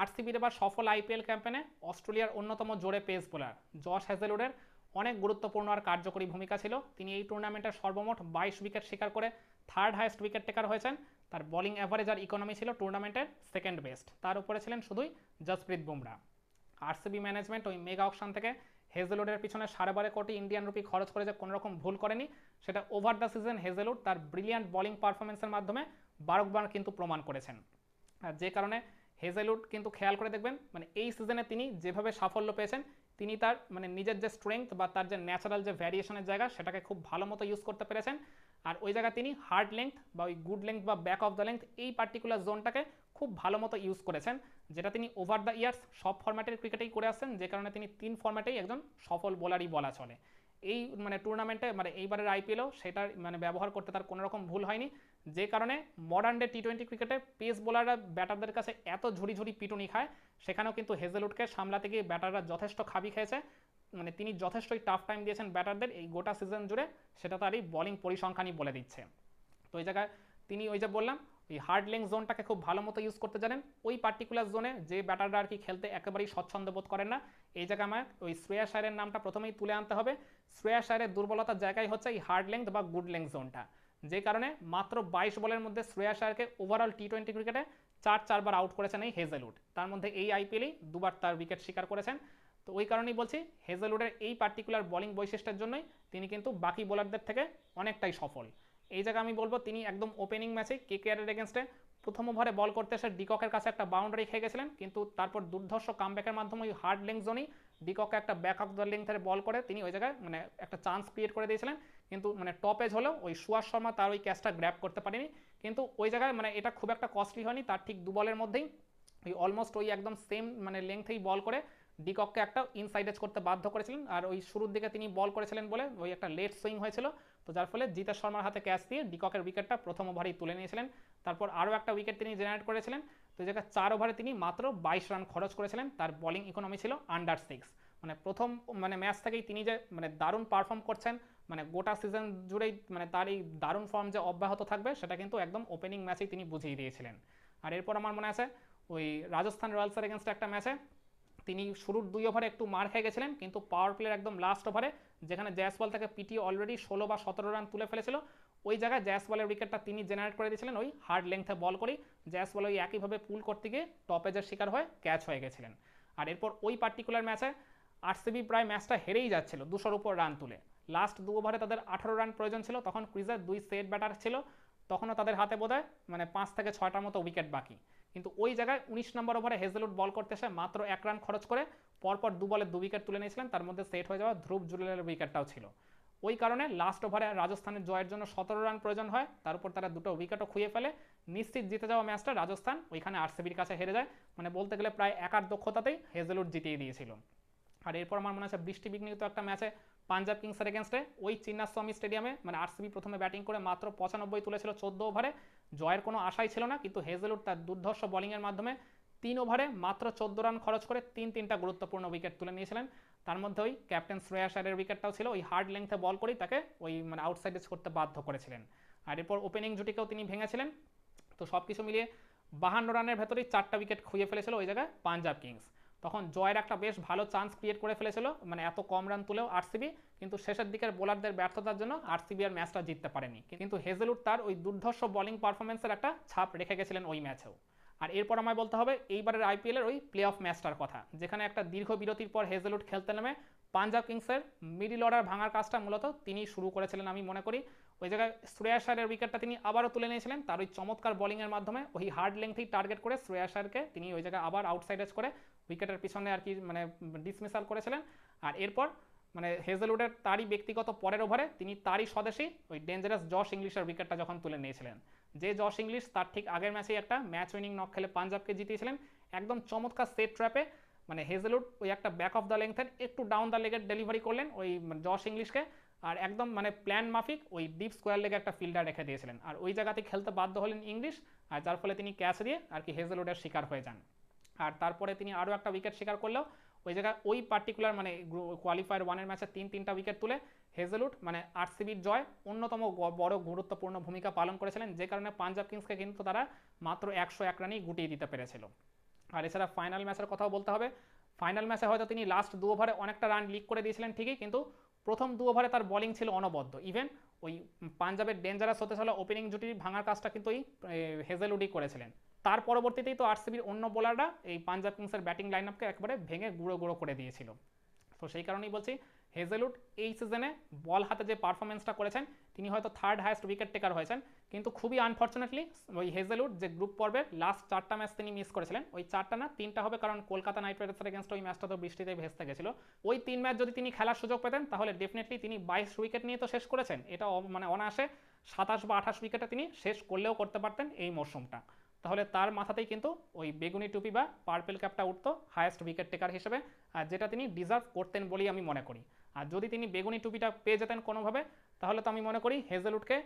আরসিবির এবার সফল আইপিএল ক্যাম্পেনে অস্ট্রেলিয়ার অন্যতম জোড়ে পেস বোলার জশ হ্যাজেলউডের অনেক গুরুত্বপূর্ণ আর কার্যকরী ভূমিকা ছিল। তিনি এই টুর্নামেন্টের সর্বমোট 22 উইকেট শিকার করে থার্ড হাইয়েস্ট উইকেট টেকার হয়েছেন। তার বোলিং অ্যাভারেজ আর ইকোনমি ছিল টুর্নামেন্টের সেকেন্ড বেস্ট। তার উপরে ছিলেন শুধুই জসপ্রীত বুমরা। আরসিবি ম্যানেজমেন্ট ওই মেগা অকশন থেকে হেজেলউডের পিছনে 12.5 কোটি ইন্ডিয়ান রুপি খরচ করে যে কোনোরকম ভুল করেনি, সেটা ওভার দ্য সিজন হেজেলউড তার ব্রিলিয়ান্ট বোলিং পারফরমেন্সের মাধ্যমে বারবার কিন্তু প্রমাণ করেছেন। আর যে কারণে হেজেলউড কিন্তু খেয়াল করে দেখবেন, মানে এই সিজনে তিনি যেভাবে সাফল্য পেয়েছেন, তিনি তার মানে নিজের যে স্ট্রেংথ বা তার যে ন্যাচারাল যে ভ্যারিয়েশনের জায়গা সেটাকে খুব ভালো মতো ইউজ করতে পেরেছেন। আর ওই জায়গায় তিনি হার্ড লেংথ বা ওই গুড লেংথ বা ব্যাক অফ দ্য লেংথ এই পার্টিকুলার জোনটাকে খুব ভালো মতো ইউজ করেছেন, যেটা তিনি ওভার দ্য ইয়ার্স সব ফরম্যাটের ক্রিকেটেই করে আসছেন, যে কারণে তিনি 3 ফরম্যাটেই একজন সফল বোলারই বলা চলে। এই মানে টুর্নামেন্টে মানে এইবারের আইপিএলও সেটার মানে ব্যবহার করতে তার কোনো রকম ভুল হয়নি, যে কারণে মডার্ন ডে টি20 ক্রিকেটে পেস বোলাররা ব্যাটারদের কাছে এত ঝুড়ি ঝুড়ি পিটুনি খায়, সেখানেও কিন্তু হেজেলউডকে সামলাতে গিয়ে ব্যাটাররা যথেষ্ট খাবি খেয়েছে। মানে তিনি যথেষ্টই টাফ টাইম দিয়েছেন ব্যাটারদের এই গোটা সিজন জুড়ে, সেটা তার এই বোলিং পরিসংখ্যানই বলে দিচ্ছে। তো ওই জায়গায় তিনি ওই যে বললাম ওই হার্ড লেংথ জোনটাকে খুব ভালো মতো ইউজ করতে জানেন। ওই পার্টিকুলার জোনে যে ব্যাটাররা আর কি খেলতে একেবারেই স্বচ্ছন্দ বোধ করেন না, এই জায়গায় আমার ওই শ্রেয়াস আয়ারের নামটা প্রথমেই তুলে আনতে হবে। শ্রেয়াস আয়ারের দুর্বলতার জায়গায় হচ্ছে এই হার্ড লেংথ বা গুড লেংথ জোনটা, যে কারণে মাত্র 22 বলের মধ্যে শ্রেয়াস আয়ারকে ওভারঅল টি20 ক্রিকেটে 4বার আউট করেছেন এই হেজেলউড। তার মধ্যে এই আইপিএলেই 2বার তার উইকেট শিকার করেছেন। তো ওই কারণেই বলছি হেজেলউডের এই পার্টিকুলার বোলিং বৈশিষ্ট্যের জন্যই তিনি কিন্তু বাকি বোলারদের থেকে অনেকটাই সফল। এই জায়গায় আমি বলবো তিনি একদম ওপেনিং ম্যাচে কেকেআরের এগেনস্টে প্রথম ওভারে বল করতে এসে ডিককের কাছে একটা বাউন্ডারি খেয়ে গেছিলেন, কিন্তু তারপর দুর্ধর্ষ কামব্যাকের মাধ্যমে ওই হার্ড লেংথ জোনেই ডিককে একটা ব্যাক অফ দ্য লেংথের বল করে তিনি ওই জায়গায় মানে একটা চান্স ক্রিয়েট করে দিয়েছিলেন। কিন্তু মানে টপ এজ হলেও ওই সুয়াস শর্মা তার ওই ক্যাচটা গ্র্যাব করতে পারেনি। কিন্তু ওই জায়গায় মানে এটা খুব একটা কস্টলি হয়নি, তার ঠিক 2 বলের মধ্যেই ওই অলমোস্ট ওই একদম সেম মানে লেংথেই বল করে ডিকককে একটা ইনসাইড এজ করতে বাধ্য করেছিলেন। আর ওই শুরুর দিকে তিনি বল করেছিলেন বলে ওই একটা লেট সুইং হয়েছিল, তো যার ফলে জিতেশ শর্মার হাতে ক্যাচ দিয়ে ডিককের উইকেটটা প্রথম ওভারেই তুলে নিয়েছিলেন। তারপর আরও একটা উইকেট তিনি জেনারেট করেছিলেন। তো এই জায়গায় 4 ওভারে তিনি মাত্র 22 রান খরচ করেছিলেন, তার বোলিং ইকোনমি ছিল আন্ডার 6। মানে প্রথম মানে ম্যাচ থেকেই তিনি যে মানে দারুণ পারফর্ম করছেন, মানে গোটা সিজন জুড়েই মানে তার এই দারুণ ফর্ম যে অব্যাহত থাকবে সেটা কিন্তু একদম ওপেনিং ম্যাচেই তিনি বুঝিয়ে দিয়েছিলেন। আর এরপর আমার মনে আছে ওই রাজস্থান রয়্যালসের এগেনস্টে একটা ম্যাচে তিনি শুরুর 2 ওভারে একটু মার খেয়ে গেছিলেন, কিন্তু পাওয়ার প্লের একদম লাস্ট ওভারে যেখানে জয়সওয়াল তাকে পিটিয়ে অলরেডি 16 বা 17 রান তুলে ফেলেছিল, ওই জায়গায় জয়সওয়ালের উইকেটটা তিনি জেনারেট করে দিয়েছিলেন ওই হার্ড লেংথে বল করেই। জয়সওয়াল ওই একইভাবে পুল করতে গিয়ে টপ এজের শিকার হয়ে ক্যাচ হয়ে গেছিলেন। আর এরপর ওই পার্টিকুলার ম্যাচে আরসিবি প্রায় ম্যাচটা হেরেই যাচ্ছিল 200-র উপর রান তুলে। লাস্ট 2 ওভারে তাদের 18 রান প্রয়োজন ছিল, তখন ক্রিজের 2 সেট ব্যাটার ছিল, তখনও তাদের হাতে বোধহয় মানে 5 থেকে 6টার মতো উইকেট বাকি। কিন্তু ওই জায়গায় 19 নম্বর ওভারে হেজেলউড বল করতে এসে মাত্র 1 রান খরচ করে পরপর 2 বলে 2 উইকেট তুলে নিয়েছিলেন, তার মধ্যে সেট হয়ে যাওয়া ধ্রুব জুরেলের উইকেটটাও ছিল। ওই কারণে লাস্ট ওভারে রাজস্থানের জয়ের জন্য 17 রান প্রয়োজন হয়, তার উপর তারা 2টো উইকেটও খুঁয়ে ফেলে। নিশ্চিত জিতে যাওয়া ম্যাচটা রাজস্থান ওইখানে আরসিবির কাছে হেরে যায়, মানে বলতে গেলে প্রায় একার দক্ষতাতেই হেজেলউড জিতিয়ে দিয়েছিল। আর এরপর আমার মনে আছে বৃষ্টি বিঘ্নিত একটা ম্যাচে পাঞ্জাব কিংসের এগেনস্টে ওই চিন্নাস্বামী স্টেডিয়ামে মানে আরসিবি প্রথমে ব্যাটিং করে মাত্র 95 তুলেছিল 14 ওভারে, জয়ের কোনো আশাই ছিল না, কিন্তু হেজেলউড তার দুর্ধর্ষ বোলিংয়ের মাধ্যমে 3 ওভারে মাত্র 14 রান খরচ করে 3টা গুরুত্বপূর্ণ উইকেট তুলে নিয়েছিলেন। তার মধ্যে ওই ক্যাপ্টেন শ্রেয়াস আয়ারের উইকেটটাও ছিল, ওই হার্ড লেংথে বল করেই তাকে ওই মানে আউটসাইড এজ করতে বাধ্য করেছিলেন। আর এরপর ওপেনিং জুটিকেও তিনি ভেঙেছিলেন। তো সব কিছু মিলিয়ে 52 রানের ভেতরেই 4টা উইকেট খুঁয়ে ফেলেছিল ওই জায়গায় পাঞ্জাব কিংস। তখন জয়ের একটা বেশ ভালো চান্স ক্রিয়েট করে ফেলেছিল, মানে এত কম রান তুলেও আরসিবি, কিন্তু শেষের দিকের বোলারদের ব্যর্থতার জন্য আরসিবি আর ম্যাচটা জিততে পারেনি। কিন্তু হেজেলউড তার ওই দুর্ধর্ষ বোলিং পারফরমেন্সের একটা ছাপ রেখে গেছিলেন ওই ম্যাচেও। আর এরপর আমায় বলতে হবে এইবারের আইপিএলের ওই প্লে অফ ম্যাচটার কথা, যেখানে একটা দীর্ঘ বিরতির পর হেজেলউড খেলতে নেমে পাঞ্জাব কিংসের মিডিল অর্ডার ভাঙার কাজটা মূলত তিনি শুরু করেছিলেন আমি মনে করি। ওই জায়গায় শ্রেয়াস আয়ারের উইকেটটা তিনি আবারও তুলে নিয়েছিলেন, তার ওই চমৎকার বোলিংয়ের মাধ্যমে ওই হার্ড লেংথেই টার্গেট করে শ্রেয়াস আয়ারকে তিনি ওই জায়গায় আবার আউটসাইডেজ করে উইকেটের পিছনে আর কি মানে ডিসমিসাল করেছিলেন। আর এরপর মানে হেজেলউডের তারই ব্যক্তিগত পরের ওভারে তিনি তারই স্বদেশী ওই ডেঞ্জারাস জশ ইংলিশের উইকেটটা যখন তুলে নিয়েছিলেন, যে জশ ইংলিশ তার ঠিক আগের ম্যাচেই একটা ম্যাচ উইনিং নক খেলে পাঞ্জাবকে জিতিয়েছিলেন একদম চমৎকার সেট ট্র্যাপে। মানে হেজেলউড ওই একটা ব্যাক অফ দ্য লেংথের একটু ডাউন দ্য লেগের ডেলিভারি করলেন ওই জশ ইংলিশকে, আর একদম মানে প্ল্যান মাফিক ওই ডিপ স্কোয়ার লেগে একটা ফিল্ডার রেখে দিয়েছিলেন, আর ওই জায়গাতে খেলতে বাধ্য হলেন ইংলিশ, আর যার ফলে তিনি ক্যাচ দিয়ে আর কি হেজেলউডের শিকার হয়ে যান। আর তারপরে তিনি আরও একটা উইকেট শিকার করলেও ওই জায়গায় ওই পার্টিকুলার মানে কোয়ালিফায়ার 1-এর ম্যাচে 3টা উইকেট তুলে হেজেলউড মানে আরসিবির জয় অন্যতম বড় গুরুত্বপূর্ণ ভূমিকা পালন করেছিলেন, যে কারণে পাঞ্জাব কিংসকে কিন্তু তারা মাত্র 101 রানেই গুটিয়ে দিতে পেরেছিল। আর এছাড়া ফাইনাল ম্যাচের কথাও বলতে হবে। ফাইনাল ম্যাচে হয়তো তিনি লাস্ট 2 ওভারে অনেকটা রান লিক করে দিয়েছিলেন ঠিকই, কিন্তু প্রথম 2 ওভারে তার বোলিং ছিল অনবদ্য। ইভেন ওই পাঞ্জাবের ডেঞ্জারাস হতে চলা ওপেনিং জুটি ভাঙার কাজটা কিন্তু ওই হেজেলউডই করেছিলেন। তার পরবর্তীতেই তো আরসিবির অন্য বোলাররা এই পাঞ্জাব কিংসের ব্যাটিং লাইন আপকে একবারে ভেঙে গুঁড়ো গুঁড়ো করে দিয়েছিল। তো সেই কারণেই বলছি হেজেলউড এই সিজনে বল হাতে যে পারফরমেন্সটা করেছেন, তিনি হয়তো থার্ড হাইয়েস্ট উইকেট টেকার হয়েছেন, কিন্তু খুবই আনফর্চুনেটলি ওই হেজেলউড যে গ্রুপ পর্বের লাস্ট 4টা ম্যাচ তিনি মিস করেছিলেন, ওই 4টা না 3টা হবে, কারণ কলকাতা নাইট রাইডার্সের এগেনস্ট ওই ম্যাচটা তো বৃষ্টিতে ভেস্তে গেছিল। ওই 3 ম্যাচ যদি তিনি খেলার সুযোগ পেতেন তাহলে ডেফিনেটলি তিনি 22 উইকেট নিয়ে তো শেষ করেছেন, এটা মানে অনায়াসে 27 বা 28 উইকেটে তিনি শেষ করলেও করতে পারতেন এই মরশুমটা। তাহলে তার মাথাতেই কিন্তু ওই বেগুনি টুপি বা পার্পেল ক্যাপটা উঠতো হাইয়েস্ট উইকেট টেকার হিসেবে, আর যেটা তিনি ডিজার্ভ করতেন বলেই আমি মনে করি। আর যদি তিনি বেগুনি টুপিটা পেয়ে যেতেন কোনোভাবে, তাহলে তো আমি মনে করি হেজেলউডকে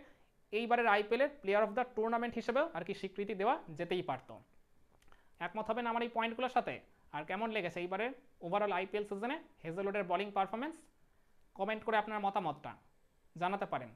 এইবারের আইপিএলের প্লেয়ার অফ দ্য টুর্নামেন্ট হিসেবেও আর কি স্বীকৃতি দেওয়া যেতেই পারত। একমত হবেন আমার এই পয়েন্টগুলোর সাথে? আর কেমন লেগেছে এইবারের ওভারঅল আইপিএল সিজনে হেজেলউডের বোলিং পারফরমেন্স? কমেন্ট করে আপনার মতামতটা জানাতে পারেন।